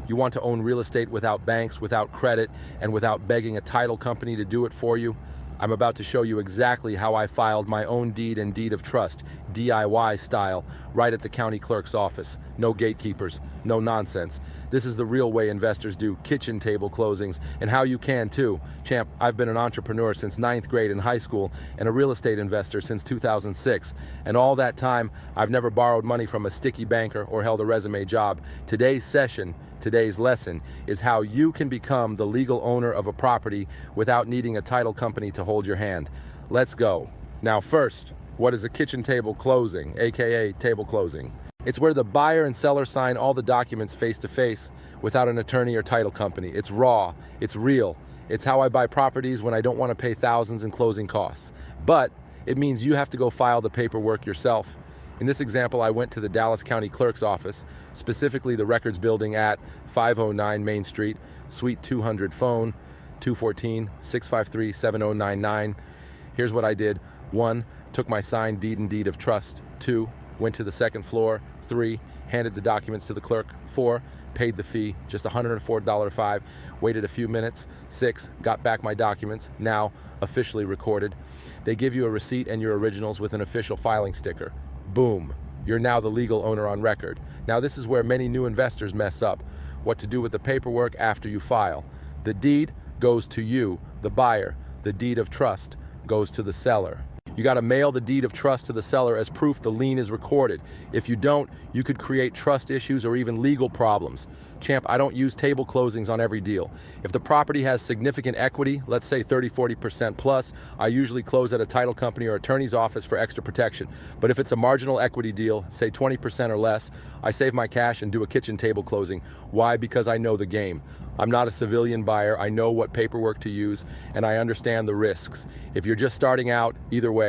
You want to own real estate without banks, without credit, and without begging a title company to do it for you? I'm about to show you exactly how I filed my own deed and deed of trust, DIY style, right at the county clerk's office. No gatekeepers, no nonsense. This is the real way investors do kitchen table closings, and how you can too. Champ, I've been an entrepreneur since 9th grade in high school and a real estate investor since 2006. And all that time, I've never borrowed money from a sticky banker or held a resume job. Today's lesson is how you can become the legal owner of a property without needing a title company to hold your hand. Let's go. Now first, what is a kitchen table closing, aka table closing? It's where the buyer and seller sign all the documents face to face without an attorney or title company. It's raw, it's real. It's how I buy properties when I don't want to pay thousands in closing costs. But it means you have to go file the paperwork yourself. In this example, I went to the Dallas County Clerk's office, specifically the records building at 509 Main Street, Suite 200, phone 214-653-7099. Here's what I did. 1, took my signed deed and deed of trust. 2, went to the second floor. 3, handed the documents to the clerk. 4, paid the fee, just $104.05, waited a few minutes. 6, got back my documents, now officially recorded. They give you a receipt and your originals with an official filing sticker. Boom, you're now the legal owner on record. Now this is where many new investors mess up. What to do with the paperwork after you file. The deed goes to you, the buyer. The deed of trust goes to the seller. You got to mail the deed of trust to the seller as proof the lien is recorded. If you don't, you could create trust issues or even legal problems. Champ, I don't use table closings on every deal. If the property has significant equity, let's say 30-40% plus, I usually close at a title company or attorney's office for extra protection. But if it's a marginal equity deal, say 20% or less, I save my cash and do a kitchen table closing. Why? Because I know the game. I'm not a civilian buyer. I know what paperwork to use, and I understand the risks. If you're just starting out, either way,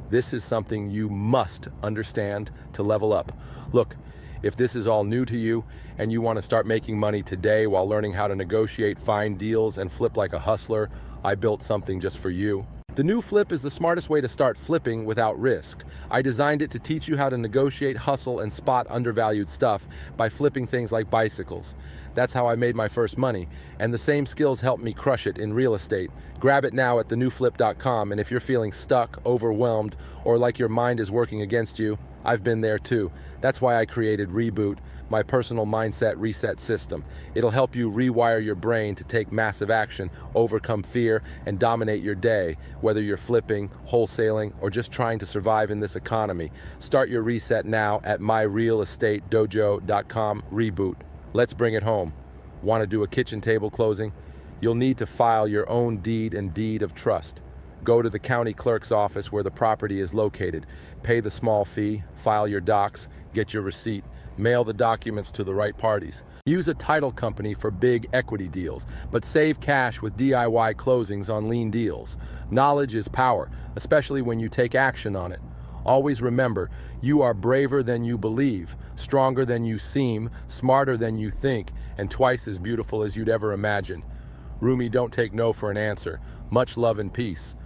this is something you must understand to level up. Look, if this is all new to you and you want to start making money today while learning how to negotiate fine deals and flip like a hustler, I built something just for you. The new flip is the smartest way to start flipping without risk. I designed it to teach you how to negotiate, hustle, and spot undervalued stuff by flipping things like bicycles. That's how I made my first money, and the same skills helped me crush it in real estate. Grab it now at thenewflip.com, and if you're feeling stuck, overwhelmed, or like your mind is working against you, I've been there too. That's why I created Reboot, my personal mindset reset system. It'll help you rewire your brain to take massive action, overcome fear, and dominate your day, whether you're flipping, wholesaling, or just trying to survive in this economy. Start your reset now at myrealestatedojo.com. Reboot. Let's bring it home. Want to do a kitchen table closing? You'll need to file your own deed and deed of trust. Go to the county clerk's office where the property is located. Pay the small fee, file your docs, get your receipt, mail the documents to the right parties. Use a title company for big equity deals, but save cash with DIY closings on lean deals. Knowledge is power, especially when you take action on it. Always remember, you are braver than you believe, stronger than you seem, smarter than you think, and twice as beautiful as you'd ever imagine. Rumi, don't take no for an answer. Much love and peace.